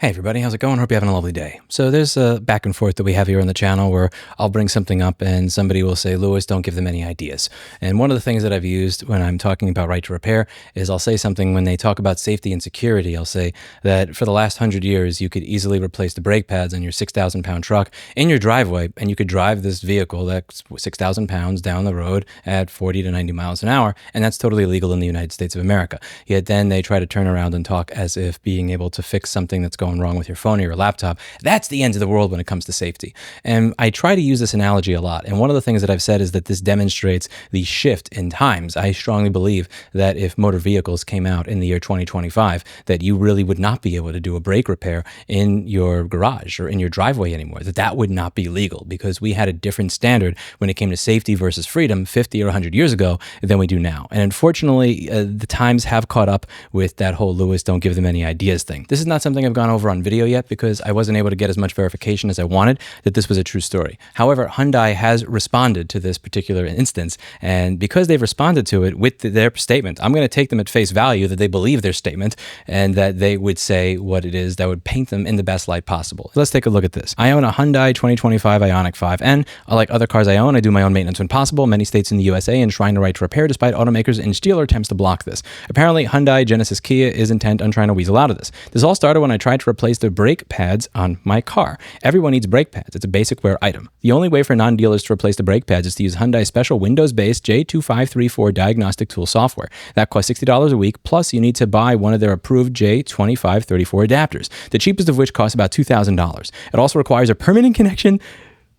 Hey everybody, how's it going? Hope you're having a lovely day. So there's a back and forth that we have here on the channel where I'll bring something up and somebody will say, Lewis, don't give them any ideas. And one of the things that I've used when I'm talking about right to repair is I'll say something when they talk about safety and security. I'll say that for the last 100 years, you could easily replace the brake pads on your 6,000 pound truck in your driveway, and you could drive this vehicle that's 6,000 pounds down the road at 40 to 90 miles an hour. And that's totally legal in the United States of America. Yet then they try to turn around and talk as if being able to fix something that's going wrong with your phone or your laptop, that's the end of the world when it comes to safety. And I try to use this analogy a lot. And one of the things that I've said is that this demonstrates the shift in times. I strongly believe that if motor vehicles came out in the year 2025, that you really would not be able to do a brake repair in your garage or in your driveway anymore, that would not be legal because we had a different standard when it came to safety versus freedom 50 or 100 years ago than we do now. And unfortunately, the times have caught up with that whole Lewis, don't give them any ideas thing. This is not something I've gone over on video yet because I wasn't able to get as much verification as I wanted that this was a true story. However, Hyundai has responded to this particular instance, and because they've responded to it with their statement, I'm going to take them at face value that they believe their statement and that they would say what it is that would paint them in the best light possible. Let's take a look at this. I own a Hyundai 2025 Ioniq 5N. Like other cars I own, I do my own maintenance when possible. Many states in the USA enshrine the right to repair despite automakers and dealer attempts to block this. Apparently, Hyundai, Genesis, Kia is intent on trying to weasel out of this. This all started when I tried to replace the brake pads on my car. Everyone needs brake pads. It's a basic wear item. The only way for non-dealers to replace the brake pads is to use Hyundai's special Windows-based J2534 diagnostic tool software. That costs $60 a week, plus you need to buy one of their approved J2534 adapters, the cheapest of which costs about $2,000. It also requires a permanent connection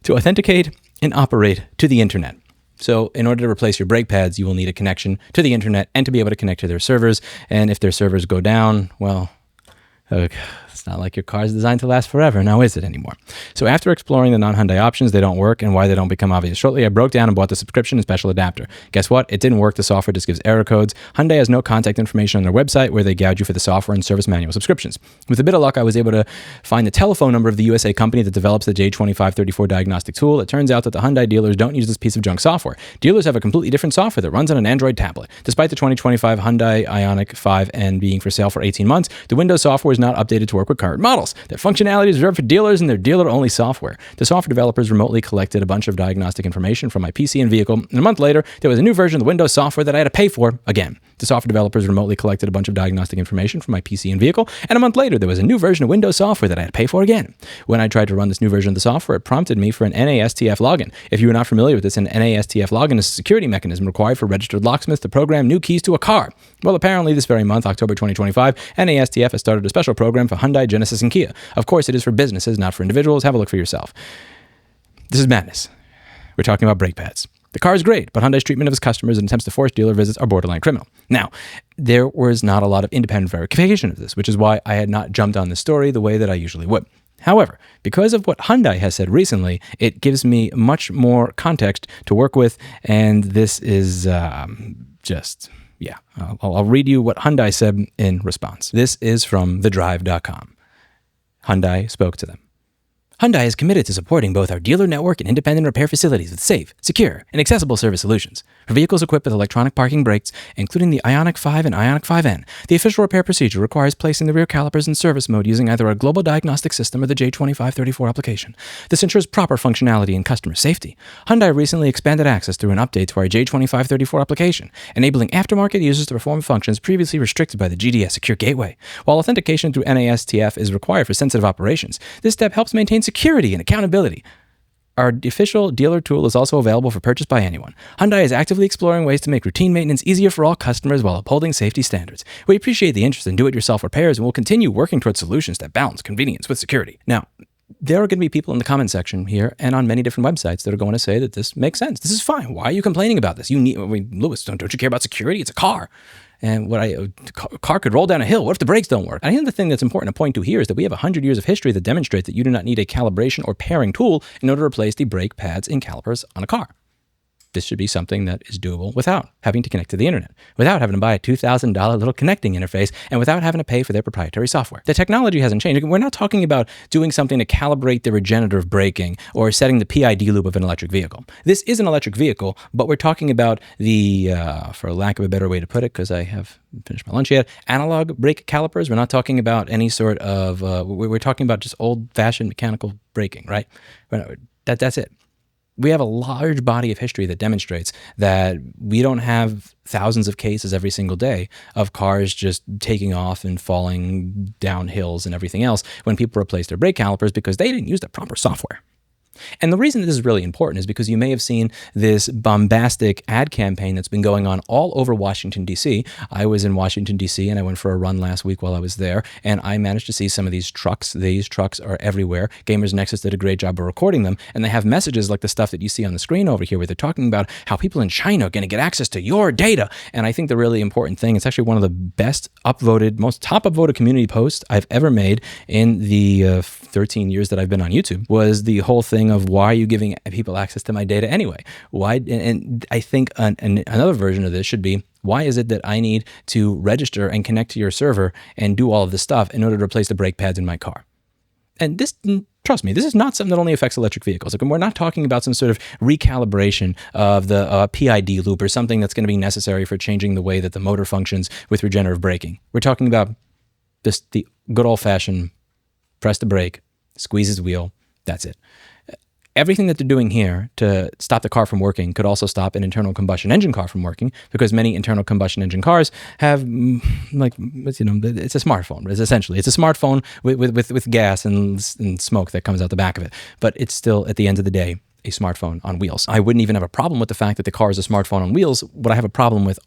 to authenticate and operate to the internet. So in order to replace your brake pads, you will need a connection to the internet and to be able to connect to their servers. And if their servers go down, well, it's not like your car is designed to last forever, now is it anymore? So after exploring the non-Hyundai options, they don't work, and why they don't become obvious shortly, I broke down and bought the subscription and special adapter. Guess what? It didn't work. The software just gives error codes. Hyundai has no contact information on their website where they gouge you for the software and service manual subscriptions. With a bit of luck, I was able to find the telephone number of the USA company that develops the J2534 diagnostic tool. It turns out that the Hyundai dealers don't use this piece of junk software. Dealers have a completely different software that runs on an Android tablet. Despite the 2025 Hyundai Ioniq 5N being for sale for 18 months, the Windows software is not updated to work with current models. Their functionality is reserved for dealers and their dealer-only software. The software developers remotely collected a bunch of diagnostic information from my PC and vehicle, and a month later, there was a new version of the Windows software that I had to pay for again. The software developers remotely collected a bunch of diagnostic information from my PC and vehicle, and a month later, there was a new version of Windows software that I had to pay for again. When I tried to run this new version of the software, it prompted me for an NASTF login. If you are not familiar with this, an NASTF login is a security mechanism required for registered locksmiths to program new keys to a car. Well, apparently this very month, October 2025, NASTF has started a special program for Hyundai, Genesis, and Kia. Of course, it is for businesses, not for individuals. Have a look for yourself. This is madness. We're talking about brake pads. The car is great, but Hyundai's treatment of its customers and attempts to force dealer visits are borderline criminal. Now, there was not a lot of independent verification of this, which is why I had not jumped on the story the way that I usually would. However, because of what Hyundai has said recently, it gives me much more context to work with, and this is I'll read you what Hyundai said in response. This is from thedrive.com. Hyundai spoke to them. Hyundai is committed to supporting both our dealer network and independent repair facilities with safe, secure, and accessible service solutions. For vehicles equipped with electronic parking brakes, including the Ioniq 5 and Ioniq 5N, the official repair procedure requires placing the rear calipers in service mode using either a global diagnostic system or the J2534 application. This ensures proper functionality and customer safety. Hyundai recently expanded access through an update to our J2534 application, enabling aftermarket users to perform functions previously restricted by the GDS Secure Gateway. While authentication through NASTF is required for sensitive operations, this step helps maintain security and accountability. Our official dealer tool is also available for purchase by anyone. Hyundai is actively exploring ways to make routine maintenance easier for all customers while upholding safety standards. We appreciate the interest in do-it-yourself repairs and will continue working towards solutions that balance convenience with security. Now, there are going to be people in the comment section here and on many different websites that are going to say that this makes sense. This is fine. Why are you complaining about this? Lewis, don't you care about security? It's a car. And a car could roll down a hill. What if the brakes don't work? I think the thing that's important to point to here is that we have 100 years of history that demonstrates that you do not need a calibration or pairing tool in order to replace the brake pads and calipers on a car. This should be something that is doable without having to connect to the internet, without having to buy a $2,000 little connecting interface, and without having to pay for their proprietary software. The technology hasn't changed. We're not talking about doing something to calibrate the regenerative braking or setting the PID loop of an electric vehicle. This is an electric vehicle, but we're talking about the, for lack of a better way to put it, because I have finished my lunch yet, analog brake calipers. We're not talking about any sort of, we're talking about just old-fashioned mechanical braking, right? That's it. We have a large body of history that demonstrates that we don't have thousands of cases every single day of cars just taking off and falling down hills and everything else when people replace their brake calipers because they didn't use the proper software. And the reason this is really important is because you may have seen this bombastic ad campaign that's been going on all over Washington, D.C. I was in Washington, D.C., and I went for a run last week while I was there, and I managed to see some of these trucks. These trucks are everywhere. Gamers Nexus did a great job of recording them, and they have messages like the stuff that you see on the screen over here where they're talking about how people in China are going to get access to your data. And I think the really important thing, it's actually one of the best upvoted, most top upvoted community posts I've ever made in the 13 years that I've been on YouTube, was the whole thing of why are you giving people access to my data anyway? Why? And I think another version of this should be, why is it that I need to register and connect to your server and do all of this stuff in order to replace the brake pads in my car? And this, trust me, this is not something that only affects electric vehicles. Like, we're not talking about some sort of recalibration of the PID loop or something that's going to be necessary for changing the way that the motor functions with regenerative braking. We're talking about just the good old-fashioned press the brake, squeeze his wheel, that's it. Everything that they're doing here to stop the car from working could also stop an internal combustion engine car from working, because many internal combustion engine cars have, like, it's a smartphone. It's a smartphone with gas and smoke that comes out the back of it. But it's still, at the end of the day, a smartphone on wheels. I wouldn't even have a problem with the fact that the car is a smartphone on wheels. What I have a problem with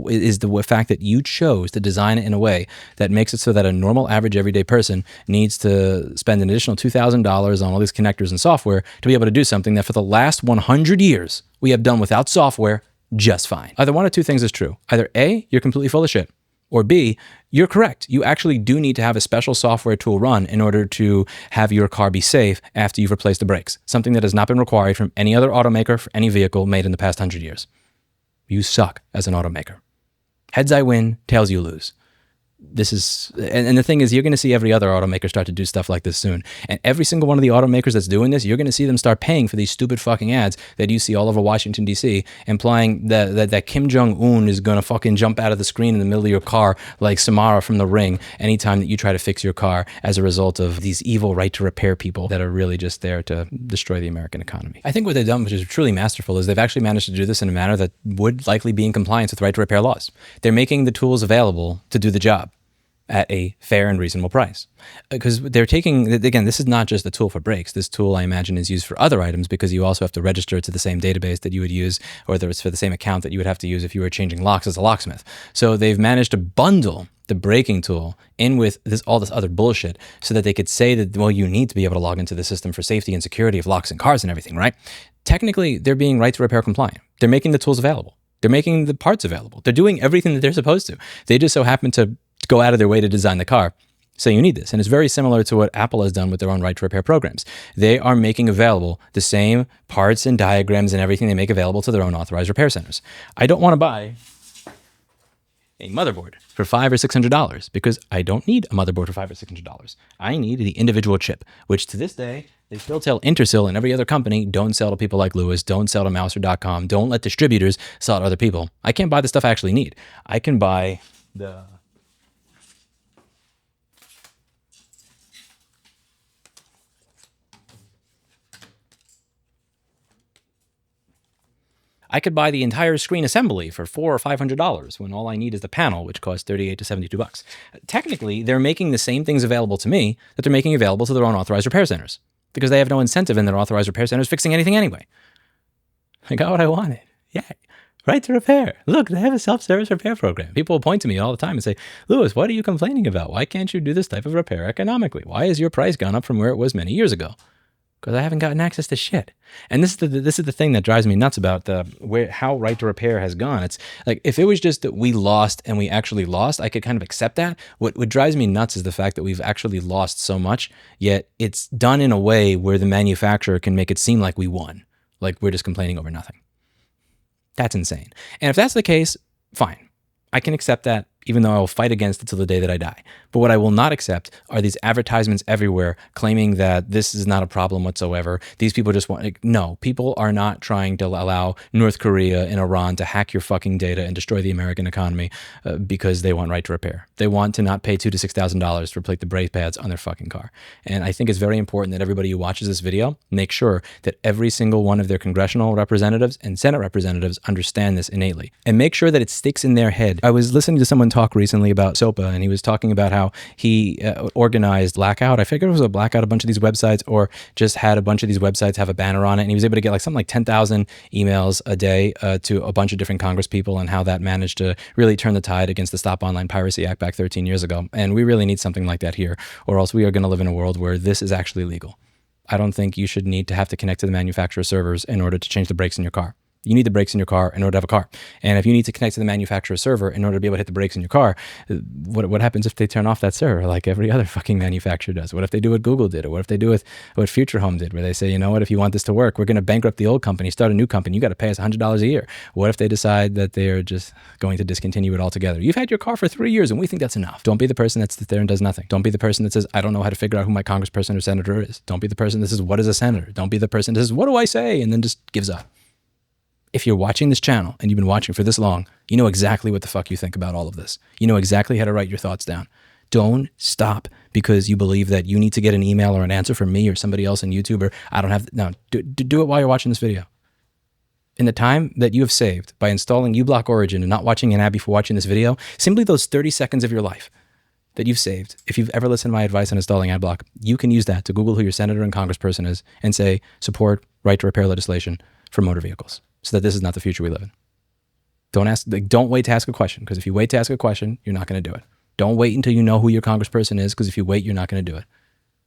is the fact that you chose to design it in a way that makes it so that a normal, average, everyday person needs to spend an additional $2,000 on all these connectors and software to be able to do something that for the last 100 years we have done without software just fine. Either one of two things is true. Either A, you're completely full of shit, or B, you're correct. You actually do need to have a special software tool run in order to have your car be safe after you've replaced the brakes, something that has not been required from any other automaker for any vehicle made in the past 100 years. You suck as an automaker. Heads I win, tails you lose. This is, and the thing is, you're going to see every other automaker start to do stuff like this soon. And every single one of the automakers that's doing this, you're going to see them start paying for these stupid fucking ads that you see all over Washington, D.C., implying that Kim Jong-un is going to fucking jump out of the screen in the middle of your car like Samara from The Ring anytime that you try to fix your car as a result of these evil right to repair people that are really just there to destroy the American economy. I think what they've done, which is truly masterful, is they've actually managed to do this in a manner that would likely be in compliance with right to repair laws. They're making the tools available to do the job at a fair and reasonable price. Because they're taking, again, this is not just a tool for brakes. This tool, I imagine, is used for other items because you also have to register to the same database that you would use, or whether it's for the same account that you would have to use if you were changing locks as a locksmith. So they've managed to bundle the braking tool in with all this other bullshit so that they could say that, well, you need to be able to log into the system for safety and security of locks and cars and everything, right? Technically, they're being right to repair compliant. They're making the tools available. They're making the parts available. They're doing everything that they're supposed to. They just so happen to go out of their way to design the car. So you need this. And it's very similar to what Apple has done with their own right to repair programs. They are making available the same parts and diagrams and everything they make available to their own authorized repair centers. I don't want to buy a motherboard for $500 or $600 because I don't need a motherboard for $500 or $600. I need the individual chip, which to this day, they still tell Intersil and every other company, don't sell to people like Lewis, don't sell to Mouser.com, don't let distributors sell to other people. I can't buy the stuff I actually need. I can buy the entire screen assembly for $400 or $500 when all I need is the panel, which costs $38 to $72. Technically, they're making the same things available to me that they're making available to their own authorized repair centers because they have no incentive in their authorized repair centers fixing anything anyway. I got what I wanted. Yeah. Right to repair. Look, they have a self-service repair program. People will point to me all the time and say, Lewis, what are you complaining about? Why can't you do this type of repair economically? Why has your price gone up from where it was many years ago? Because I haven't gotten access to shit. And this is the thing that drives me nuts about how right to repair has gone. It's like, if it was just that we lost and we actually lost, I could kind of accept that. What drives me nuts is the fact that we've actually lost so much, yet it's done in a way where the manufacturer can make it seem like we won, like we're just complaining over nothing. That's insane. And if that's the case, fine. I can accept that, even though I will fight against it till the day that I die. But what I will not accept are these advertisements everywhere claiming that this is not a problem whatsoever. These people just want, no, people are not trying to allow North Korea and Iran to hack your fucking data and destroy the American economy because they want right to repair. They want to not pay $2,000 to $6,000 to replace the brake pads on their fucking car. And I think it's very important that everybody who watches this video make sure that every single one of their congressional representatives and Senate representatives understand this innately. And make sure that it sticks in their head. I was listening to someone talk recently about SOPA, and he was talking about how he organized blackout. I figured it was a blackout a bunch of these websites, or just had a bunch of these websites have a banner on it, and he was able to get like something like 10,000 emails a day to a bunch of different Congress people, and how that managed to really turn the tide against the Stop Online Piracy Act back 13 years ago. And we really need something like that here, or else we are going to live in a world where this is actually legal. I don't think you should need to have to connect to the manufacturer's servers in order to change the brakes in your car. You need the brakes in your car in order to have a car. And if you need to connect to the manufacturer's server in order to be able to hit the brakes in your car, what happens if they turn off that server like every other fucking manufacturer does? What if they do what Google did? Or what if they do what Future Home did, where they say, you know what, if you want this to work, we're going to bankrupt the old company, start a new company. You got to pay us $100 a year. What if they decide that they're just going to discontinue it altogether? You've had your car for 3 years and we think that's enough. Don't be the person that sits there and does nothing. Don't be the person that says, I don't know how to figure out who my congressperson or senator is. Don't be the person that says, what is a senator? Don't be the person that says, what do I say? And then just gives up. If you're watching this channel and you've been watching for this long, you know exactly what the fuck you think about all of this. You know exactly how to write your thoughts down. Don't stop because you believe that you need to get an email or an answer from me or somebody else on YouTube, or I don't have, no, do it while you're watching this video. In the time that you have saved by installing uBlock Origin and not watching an ad before watching this video, simply those 30 seconds of your life that you've saved, if you've ever listened to my advice on installing AdBlock, you can use that to Google who your senator and congressperson is and say, support right to repair legislation for motor vehicles, so that this is not the future we live in. Don't wait to ask a question, because if you wait to ask a question, you're not going to do it. Don't wait until you know who your congressperson is, because if you wait, you're not going to do it.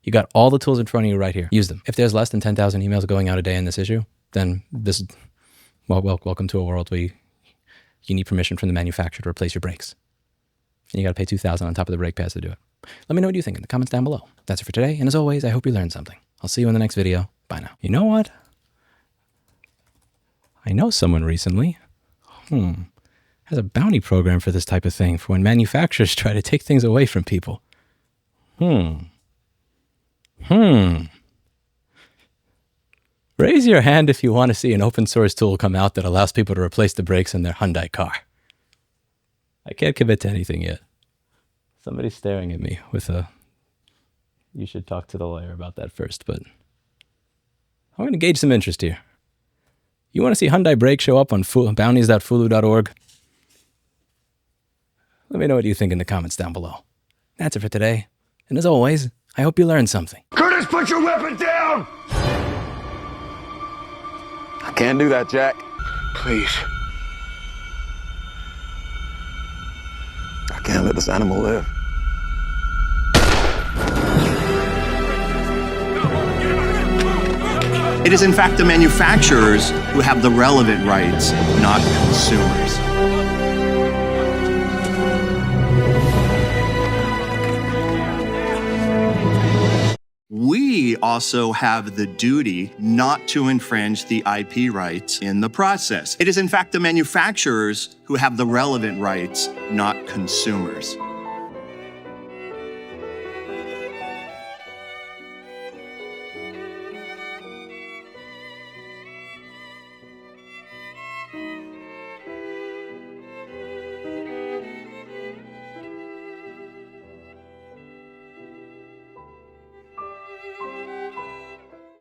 You got all the tools in front of you right here. Use them. If there's less than 10,000 emails going out a day in this issue, then this is, well, welcome to a world where you need permission from the manufacturer to replace your brakes. And you got to pay $2,000 on top of the brake pads to do it. Let me know what you think in the comments down below. That's it for today. And as always, I hope you learned something. I'll see you in the next video. Bye now. You know what? I know someone recently has a bounty program for this type of thing, for when manufacturers try to take things away from people. Raise your hand if you want to see an open source tool come out that allows people to replace the brakes in their Hyundai car. I can't commit to anything yet. Somebody's staring at me with a, you should talk to the lawyer about that first, but I'm going to gauge some interest here. You want to see Hyundai brakes show up on bounties.fulu.org? Let me know what you think in the comments down below. That's it for today. And as always, I hope you learned something. Curtis, put your weapon down! I can't do that, Jack. Please. I can't let this animal live. It is in fact the manufacturers who have the relevant rights, not consumers. We also have the duty not to infringe the IP rights in the process. It is in fact the manufacturers who have the relevant rights, not consumers.